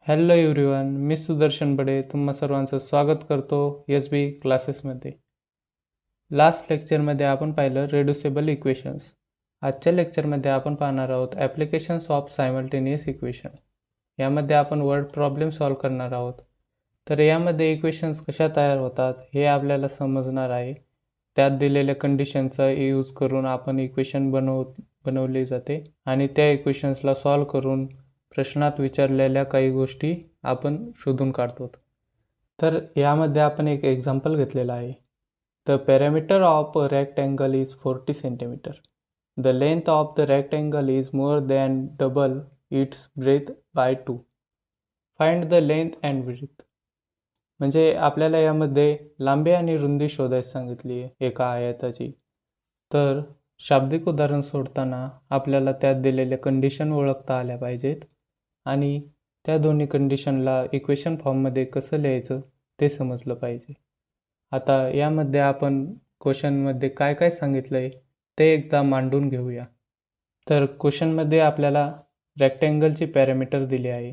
Hello everyone, मी सुदर्शन बडे तुम्हा सर्वांचं स्वागत करतो एस बी क्लासेसमध्ये. लास्ट लेक्चरमध्ये आपण पाहिलं रेड्युसिबल इक्वेशन्स. आजच्या लेक्चरमध्ये आपण पाहणार आहोत ॲप्लिकेशन्स ऑफ सायमल्टेनियस इक्वेशन. यामध्ये आपण वर्ड प्रॉब्लेम सॉल्व करणार आहोत. तर यामध्ये इक्वेशन्स कशा तयार होतात हे आपल्याला समजणार आहे. त्यात दिलेल्या कंडिशनचा यूज करून आपण इक्वेशन बनवली जाते आणि त्या इक्वेशन्सला सॉल्व करून प्रश्नात विचारलेल्या काही गोष्टी आपण शोधून काढतो. तर यामध्ये आपण एक एक्झाम्पल घेतलेला आहे. The parameter of a rectangle is 40 centimeter. The length of the rectangle is more than double its breadth by 2. Find the length and breadth. म्हणजे आपल्याला यामध्ये लांबी आणि रुंदी शोधायला सांगितली आहे एका आयताची. तर शाब्दिक उदाहरण सोडताना आपल्याला त्यात दिलेल्या कंडिशन ओळखता आल्या पाहिजेत आणि त्या दोन्ही कंडिशनला इक्वेशन फॉर्ममध्ये कसं लिहायचं ते समजलं पाहिजे. आता यामध्ये आपण क्वेश्चनमध्ये काय काय सांगितलं आहे ते एकदा मांडून घेऊया. तर क्वेश्चनमध्ये आपल्याला रेक्टँगलची पॅरामीटर दिली आहे.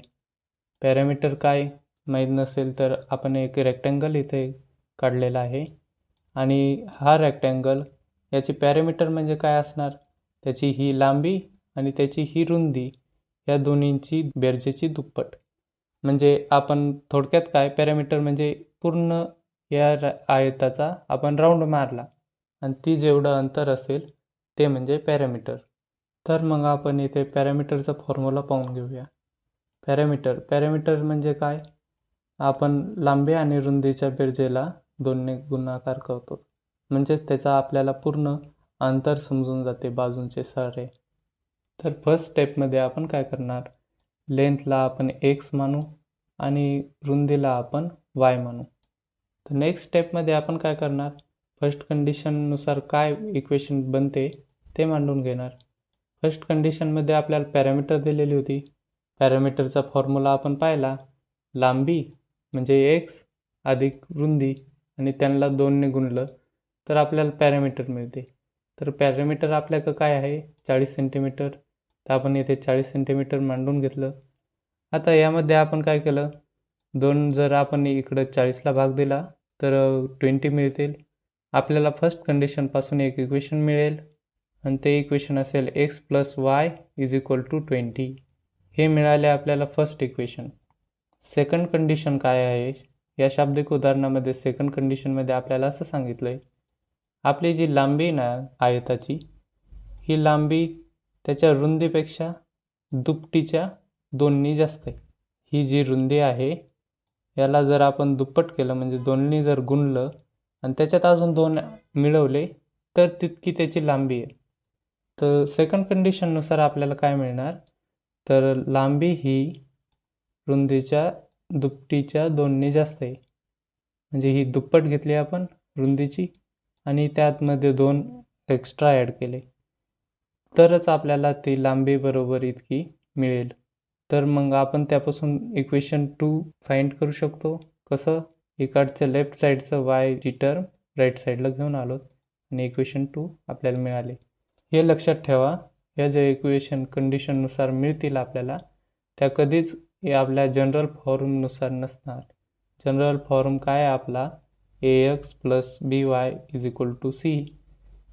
पॅरामीटर काय माहीत नसेल तर आपण एक रेक्टँगल इथे काढलेला आहे आणि हा रेक्टँगल याची पॅरामीटर म्हणजे काय असणार, त्याची ही लांबी आणि त्याची ही रुंदी या दोन्हींची बेरजेची दुप्पट. म्हणजे आपण थोडक्यात काय, पॅरामीटर म्हणजे पूर्ण या आयताचा आपण राऊंड मारला आणि ती जेवढं अंतर असेल ते म्हणजे पॅरामीटर. तर मग आपण इथे पॅरामीटरचा फॉर्म्युला पाहून घेऊया. पॅरामीटर म्हणजे काय, आपण लांबी आणि रुंदीच्या बेरजेला 2ने गुणाकार करतो म्हणजेच त्याचा आपल्याला पूर्ण अंतर समजून जाते बाजूंचे सारे. तर फर्स्ट स्टेपमध्ये आपण काय करणार, लेंथला आपण x मानू आणि रुंदीला आपण y मानू. तर नेक्स्ट स्टेपमध्ये आपण काय करणार, फर्स्ट कंडिशननुसार काय इक्वेशन बनते ते मांडून घेणार. फर्स्ट कंडिशनमध्ये आपल्याला पॅरामीटर दिलेली होती. पॅरामीटरचा फॉर्म्युला आपण पाहिला, लांबी म्हणजे x अधिक रुंदी आणि त्यांना 2ने गुणलं तर आपल्याला पॅरामीटर मिळते. तर पॅरामीटर आपल्याकडं काय आहे 40 सेंटीमीटर. तर आपण इथे 40 सेंटीमीटर मांडून घेतलं. आता यामध्ये आपण काय केलं, 2 जर आपण इकडं 40ला भाग दिला तर 20 मिळतील. आपल्याला फर्स्ट कंडिशनपासून एक इक्वेशन मिळेल आणि ते इक्वेशन असेल x + y = 20. हे मिळाले आपल्याला फर्स्ट इक्वेशन. सेकंड कंडिशन काय आहे, या शाब्दिक उदाहरणामध्ये सेकंड कंडिशनमध्ये आपल्याला असं सांगितलं आहे, आपली जी लांबी ना आयताची, ही लांबी त्याच्या रुंदीपेक्षा दुपटीच्या 2नी जास्त आहे. ही जी रुंदी आहे याला जर आपण दुप्पट केलं म्हणजे 2नी जर गुणलं आणि त्याच्यात अजून 2 मिळवले तर तितकी त्याची लांबी आहे. तर सेकंड कंडिशननुसार आपल्याला काय मिळणार, तर लांबी ही रुंदीच्या दुपटीच्या 2नी जास्त आहे. म्हणजे ही दुप्पट घेतली आपण रुंदीची आणि त्यातमध्ये 2 एक्स्ट्रा ॲड केले तरच आपल्याला ती लांबी बरोबर इतकी मिळेल. तर मग आपण त्यापासून इक्वेशन 2 फाइंड करू शकतो. कसं, इकडच्या लेफ्ट साईडचं y ची टर्म राईट साईडला घेऊन आलो आणि इक्वेशन 2 आपल्याला मिळाले. हे लक्षात ठेवा, या ज्या इक्वेशन कंडिशननुसार मिळतील आपल्याला त्या कधीच आपल्या जनरल फॉर्मनुसार नसणार. जनरल फॉर्म काय आहे आपला, ax + by = c.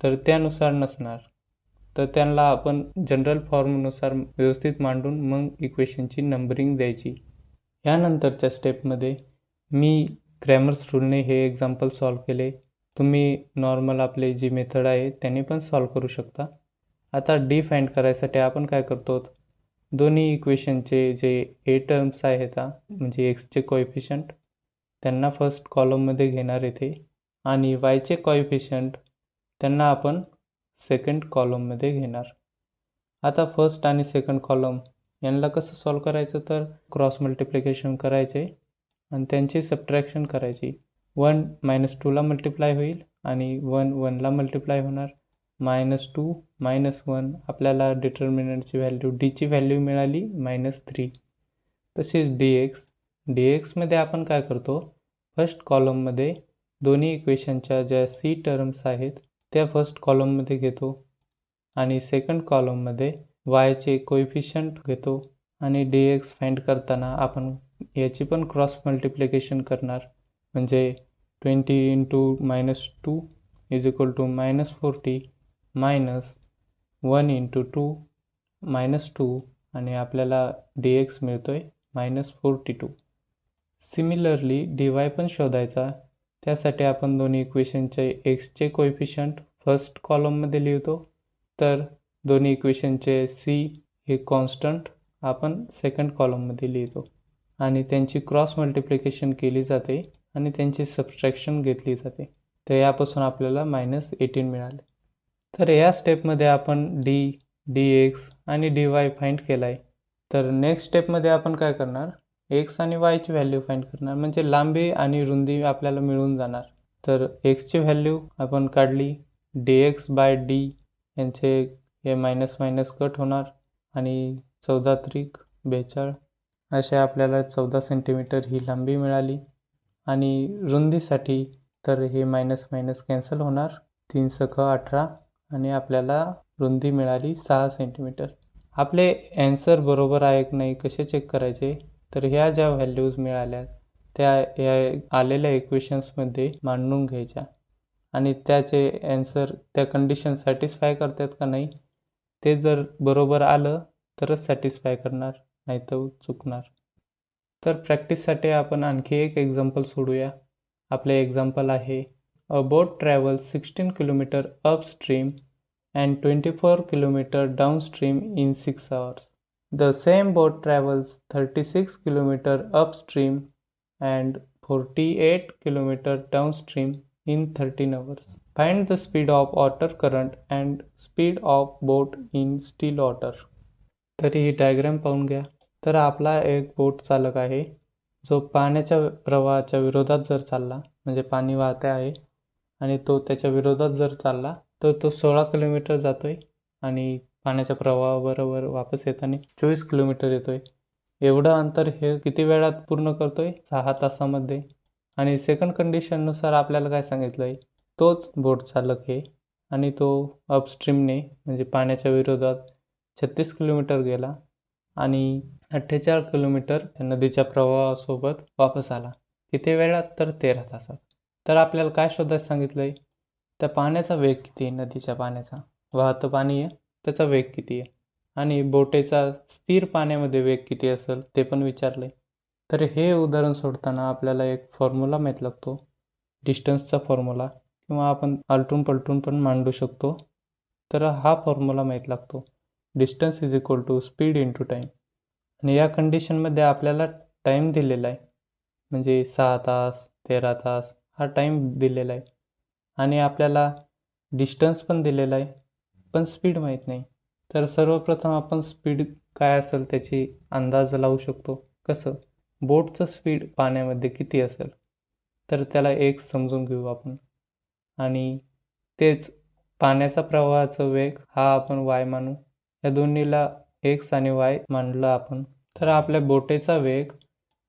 तर त्यानुसार नसणार. तर त्यांना आपण जनरल फॉर्मनुसार व्यवस्थित मांडून मग इक्वेशनची नंबरिंग द्यायची. यानंतरच्या स्टेपमध्ये मी ग्रॅमर्स रूलने हे एक्झाम्पल सॉल्व केले. तुम्ही नॉर्मल आपले जी मेथड आहे त्याने पण सॉल्व करू शकता. आता डी फाइंड करायसाठी आपण काय करतो, दोन्ही इक्वेशनचे जे ए टर्म्स आहेत म्हणजे एक्सचे कोएफिशियंट त्यांना फर्स्ट कॉलममध्ये घेणार येथे आणि वायचे कोएफिशियंट त्यांना आपण सेकंड कॉलममध्ये घेणार. आता फर्स्ट आणि सेकंड कॉलम यांना कसं सॉल्व करायचं, तर क्रॉस मल्टिप्लिकेशन करायचे आणि त्यांची सबट्रॅक्शन करायची. 1 - 2ला मल्टिप्लाय होईल आणि 1 1ला मल्टिप्लाय होणार. -2 - 1 आपल्याला डिटर्मिनंटची व्हॅल्यू डीची व्हॅल्यू मिळाली -3. तसेच dxमध्ये आपण काय करतो, फर्स्ट कॉलममध्ये दोन्ही इक्वेशनच्या ज्या सी टर्म्स आहेत त्या फर्स्ट कॉलममध्ये घेतो आणि सेकंड कॉलममध्ये वायचे कोएफिशियंट घेतो आणि dx फाइंड करताना आपण याची पण क्रॉस मल्टिप्लिकेशन करणार, म्हणजे 20 into -2 is equal to -40 minus 1 into 2 -2 आणि आपल्याला dx मिळतोय -42. सिमिलरली dy पण शोधायचा. त्यासाठी आपण दोन्ही इक्वेशनचे एक्सचे कोएफिशियंट फर्स्ट कॉलममध्ये लिहितो, तर दोन्ही इक्वेशनचे c हे कॉन्स्टंट आपण सेकंड कॉलममध्ये लिहितो आणि त्यांची क्रॉस मल्टिप्लिकेशन केली जाते आणि त्यांची सबट्रॅक्शन घेतली जाते. तर यापासून आपल्याला -18 मिळाले. तर या स्टेपमध्ये आपण dx आणि dy फाइंड केला आहे. तर नेक्स्ट स्टेपमध्ये आपण काय करणार, x आणि y ची व्हॅल्यू फाइंड करणार, म्हणजे लांबी आणि रुंदी आपल्याला मिळून जाणार. तर x ची व्हॅल्यू आपण काढली, dx बाय d यांचे हे मायनस मायनस कट होणार आणि 14 त्रिक 42 असे आपल्याला 14 सेंटीमीटर ही लांबी मिळाली. आणि रुंदीसाठी तर हे मायनस मायनस कॅन्सल होणार, 3 सख 18 आणि आपल्याला रुंदी मिळाली 6 सेंटीमीटर. आपले ॲन्सर बरोबर आहे की नाही कसे चेक करायचे, तर ह्या ज्या व्हॅल्यूज मिळाल्या त्या या आलेल्या इक्वेशन्समध्ये मांडून घ्यायच्या आणि त्याचे ॲन्सर त्या कंडिशन सॅटिस्फाय करतात का नाही, ते जर बरोबर आलं तरच सॅटिस्फाय करणार, नाही तर चुकणार. तर प्रॅक्टिससाठी आपण आणखी एक एक्झाम्पल सोडूया. आपले एक्झाम्पल आहे, अ बोट travels 16 kilometre upstream and 24 km downstream in 6 hours. The same boat travels 36 km upstream and 48 km downstream in 13 hours. Find the speed of water current and speed of boat in still water. तर ही diagram पाहून घ्या. तर आपला एक बोट चालक आहे जो पाण्याच्या प्रवाहाच्या विरोधात जर चालला, म्हणजे पाणी वाहते आहे आणि तो त्याच्या विरोधात जर चालला तर तो 16 किलोमीटर जातोय आणि पाण्याच्या प्रवाहाबरोबर वापस येताना 24 किलोमीटर येतोय. एवढं अंतर हे किती वेळात पूर्ण करतोय, 6 तासामध्ये. आणि सेकंड कंडिशननुसार आपल्याला काय सांगितलंय, तोच बोट चालक आहे आणि तो अपस्ट्रीमने म्हणजे पाण्याच्या विरोधात 36 किलोमीटर गेला आणि 48 किलोमीटर नदीच्या प्रवाहासोबत वापस आला. किती वेळात, तर 13 तासात. तर आपल्याला काय शोधायला सांगितलंय, त्या पाण्याचा वेग किती आहे, नदीच्या पाण्याचा, वाहतं पाणी आहे त्याचा वेग किती आहे आणि बोटेचा स्थिर पाण्यामध्ये वेग किती असेल ते पण विचारले. तर हे उदाहरण सोडताना आपल्याला एक फॉर्म्युला माहीत लागतो, डिस्टन्सचा फॉर्म्युला, किंवा आपण आलटून पलटून पण मांडू शकतो. तर हा फॉर्म्युला माहीत लागतो, distance is equal to speed into time. आणि या कंडिशनमध्ये आपल्याला टाईम दिलेला आहे, म्हणजे 6 तास 13 तास हा टाईम दिलेला आहे आणि आपल्याला डिस्टन्स पण दिलेला आहे, पण स्पीड माहीत नाही. तर सर्वप्रथम आपण स्पीड काय असेल त्याची अंदाज लावू शकतो. कसं, बोटचं स्पीड पाण्यामध्ये किती असेल, तर त्याला एक समजून घेऊ आपण. आणि तेच पाण्याचा प्रवाहाचा वेग हा आपण y मानू. या दोन्हीला x आणि y मानलं आपण, तर आपल्या बोटेचा वेग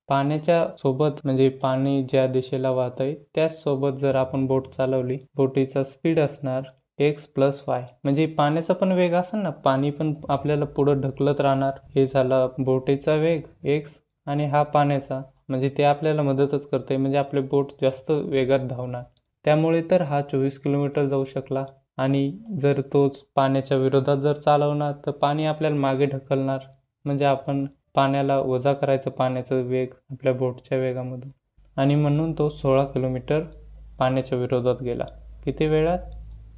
पाण्याच्या सोबत, म्हणजे पाणी ज्या दिशेला वाहत आहे त्याच सोबत जर आपण बोट चालवली, बोटीचा स्पीड असणार x प्लस y. म्हणजे पाण्याचा पण वेग असेल ना, पाणी पण आपल्याला पुढं ढकलत राहणार. हे झाला बोटीचा वेग x आणि हा पाण्याचा, म्हणजे ते आपल्याला मदतच करते, म्हणजे आपले बोट जास्त वेगात धावणार. त्यामुळे तर हा 24 किलोमीटर जाऊ शकला. आणि जर तोच पाण्याच्या विरोधात जर चालवणार तर पाणी आपल्याला मागे ढकलणार, म्हणजे आपण पाण्याला वजा करायचं पाण्याचं वेग आपल्या बोटच्या वेगामधून, आणि म्हणून तो 16 किलोमीटर पाण्याच्या विरोधात गेला. किती वेळात,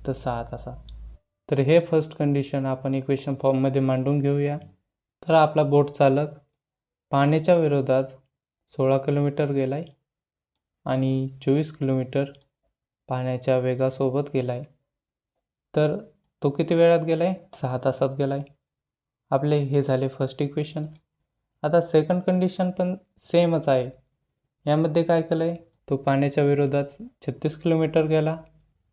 तर 6 तासात. तर हे फर्स्ट कंडिशन आपण इक्वेशन फॉर्ममध्ये मांडून घेऊया. तर आपला बोट चालक पाण्याच्या विरोधात 16 किलोमीटर गेलाय आणि 24 किलोमीटर पाण्याच्या वेगासोबत गेलाय. तर तो किती वेळात गेलाय, 6 तासात गेलाय. आपले हे झाले फर्स्ट इक्वेशन. आता सेकंड कंडिशन पण सेमच आहे. यामध्ये काय केलंय, तो पाण्याच्या विरोधात 36 किलोमीटर गेला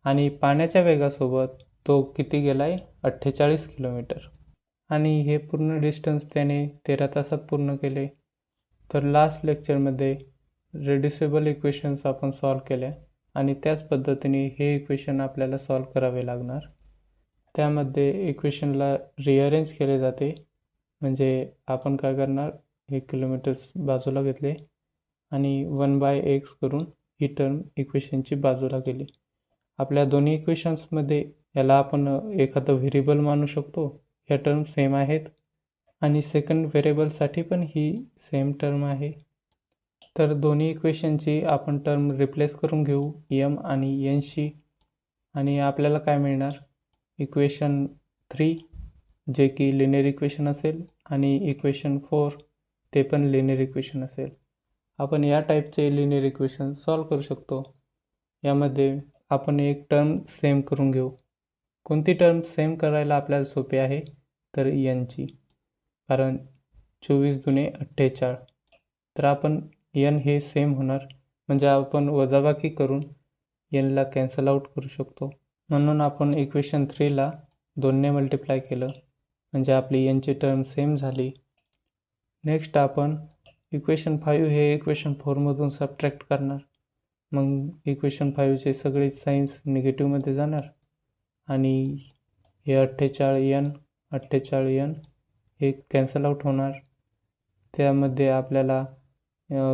आणि पाण्याच्या वेगासोबत तो किती गेलाय, 48 किलोमीटर. आणि हे पूर्ण डिस्टन्स त्याने 13 तासात पूर्ण केले. तर लास्ट लेक्चरमध्ये रेड्युसिबल इक्वेशन्स आपण सॉल्व केल्या आणि त्याच पद्धतीने हे इक्वेशन आपल्याला सॉल्व करावे लागणार. त्यामध्ये इक्वेशनला रिअरेंज केले जाते, म्हणजे आपण काय करणार, 1 किलोमीटर बाजूला घेतले आणि 1/x करून ही टर्म इक्वेशनची बाजूला गेली. आपल्या दोन्ही इक्वेशन्समध्ये याला आपण एखादं व्हेरिएबल मानू शकतो. ह्या टर्म सेम आहेत आणि सेकंड व्हेरिएबलसाठी पण ही सेम टर्म आहे. तर दोन्ही इक्वेशनची आपण टर्म रिप्लेस करून घेऊ m आणि n शी आणि आपल्याला काय मिळणार, इक्वेशन 3 जे की लिनियर इक्वेशन असेल आणि इक्वेशन 4 ते पण लिनियर इक्वेशन असेल. आपण या टाईपचे लिनियर इक्वेशन सॉल्व करू शकतो. यामध्ये आपण एक टर्म सेम करून घेऊ. कोणती टर्म सेम करायला आपल्याला सोपे आहे, तर n ची, कारण 24 दुने 48. तर आपण n हे सेम होणार, म्हणजे आपण वजाबाकी करून n ला कॅन्सल आउट करू शकतो. म्हणून आपण इक्वेशन 3 ला 2 ने मल्टिप्लाय केलं, म्हणजे आपली n ची टर्म सेम झाली. नेक्स्ट आपण इक्वेशन 5 हे इक्वेशन 4 मधून सबट्रॅक्ट करणार. मग इक्वेशन 5 चे सगळे साइन्स निगेटिव्हमध्ये जाणार आणि हे 48n हे कॅन्सल आउट होणार. त्यामध्ये आपल्याला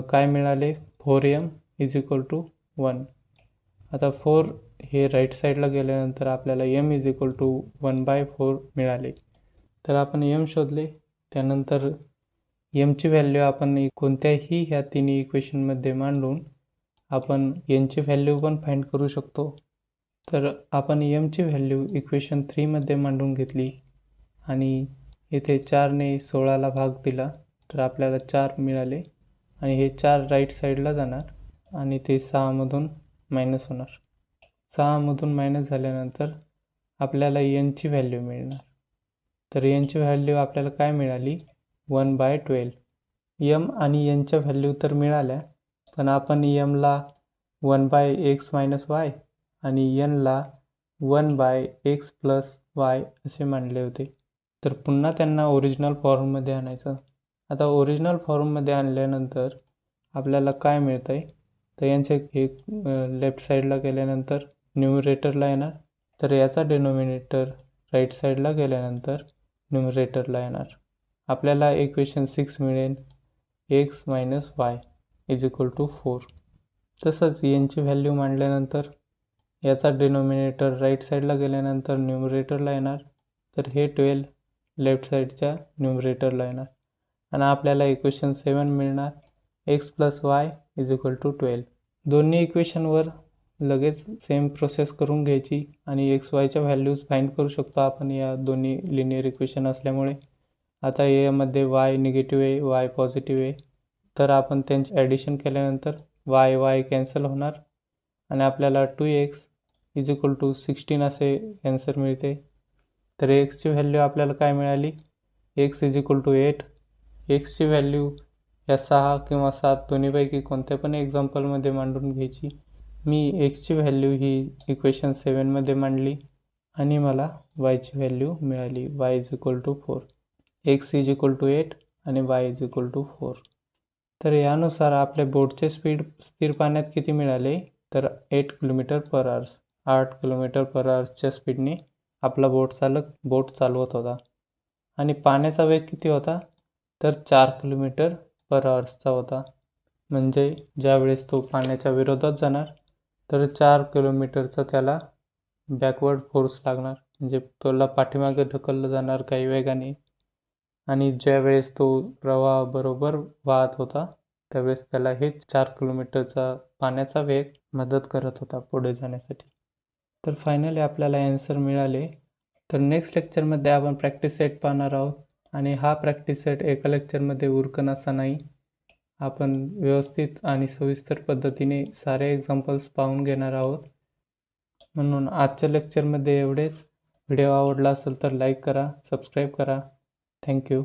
काय मिळाले, 4m इज इक्वल टू 1. आता 4 हे राईट साईडला गेल्यानंतर आपल्याला m इज इक्वल टू 1/4 मिळाले. तर आपण m शोधले. त्यानंतर m ची व्हॅल्यू आपण कोणत्याही ह्या तिन्ही इक्वेशनमध्ये मांडून आपण n ची व्हॅल्यू पण फाइंड करू शकतो. तर आपण m ची व्हॅल्यू इक्वेशन 3 मध्ये मांडून घेतली आणि इथे 4 ने 16 ला भाग दिला, तर आपल्याला 4 मिळाले आणि हे 4 राईट साईडला जाणार आणि ते 6 मधून मायनस होणार. 6 मधून मायनस झाल्यानंतर आपल्याला n ची व्हॅल्यू मिळणार. तर n ची व्हॅल्यू आपल्याला काय मिळाली, 1/12. m आणि n च्या व्हॅल्यू तर मिळाल्या, पण आपण m ला 1/x - y आणि n ला 1/x + y असे मांडले होते. तर पुन्हा त्यांना ओरिजिनल फॉर्ममध्ये आणायचं. आता ओरिजिनल फॉर्ममध्ये आणल्यानंतर आपल्याला काय मिळतं आहे, तर यांचे हे लेफ्ट साईडला गेल्यानंतर न्यूमरेटरला येणार, तर याचा डिनोमिनेटर राईट साईडला गेल्यानंतर न्यूमरेटरला येणार. आपल्याला इक्वेशन 6 मिळेल, x - y is equal to 4. तसंच n ची व्हॅल्यू मांडल्यानंतर याचा डिनोमिनेटर राईट साईडला गेल्यानंतर न्यूमरेटरला येणार, तर हे 12 लेफ्ट साईडच्या न्यूमरेटरला येणार आणि आपल्याला इक्वेशन 7 मिळणार, x + y is equal to 12. दोन्ही इक्वेशनवर लगेच सेम प्रोसेस करून घ्यायची आणि x yच्या व्हॅल्यूज फाइंड करू शकतो आपण या दोन्ही लिनियर इक्वेशन असल्यामुळे. आता यामध्ये y निगेटिव्ह आहे, y पॉझिटिव्ह आहे, तर आपण त्यांचे ॲडिशन केल्यानंतर y कॅन्सल होणार आणि आपल्याला 2x इज इक्वल टू 16 असे ॲन्सर मिळते. तर x ची व्हॅल्यू आपल्याला काय मिळाली, x is equal to 8. x ची व्हॅल्यू या 6 किंवा 7 दोन्हीपैकी कोणत्या पण एक्झाम्पलमध्ये मांडून घ्यायची. मी x ची व्हॅल्यू ही इक्वेशन 7 मध्ये मांडली आणि मला y ची व्हॅल्यू मिळाली, y is equal to 4. x is equal to 8 आणि y इज इक्वल टू 4. तर यानुसार आपल्या बोटचे स्पीड स्थिर पाण्यात किती मिळाले, तर 8 km/h. 8 km/hच्या स्पीडने आपला बोट चालवत होता आणि पाण्याचा वेग किती होता, तर 4 km/hचा होता. म्हणजे ज्यावेळेस तो पाण्याच्या विरोधात जाणार तर 4 किलोमीटरचा त्याला बॅकवर्ड फोर्स लागणार, म्हणजे त्याला पाठीमागे ढकललं जाणार काही वेगाने. आणि ज्यावेळेस तो प्रवाह बरोबर वाहत होता त्यावेळेस त्याला हे 4 किलोमीटरचा पाण्याचा वेग मदत करत होता पुढे जाण्यासाठी. तर फायनली आपल्याला ॲन्सर मिळाले. तर नेक्स्ट लेक्चरमध्ये आपण प्रॅक्टिस सेट पाहणार आहोत आणि हा प्रॅक्टिस सेट एका लेक्चरमध्ये उरकन असा नाही, आपण व्यवस्थित आणि सविस्तर पद्धतीने सारे एक्झाम्पल्स पाहून घेणार आहोत. म्हणून आजच्या लेक्चरमध्ये एवढेच. व्हिडिओ आवडला असेल तर लाईक करा, सबस्क्राईब करा. थँक्यू.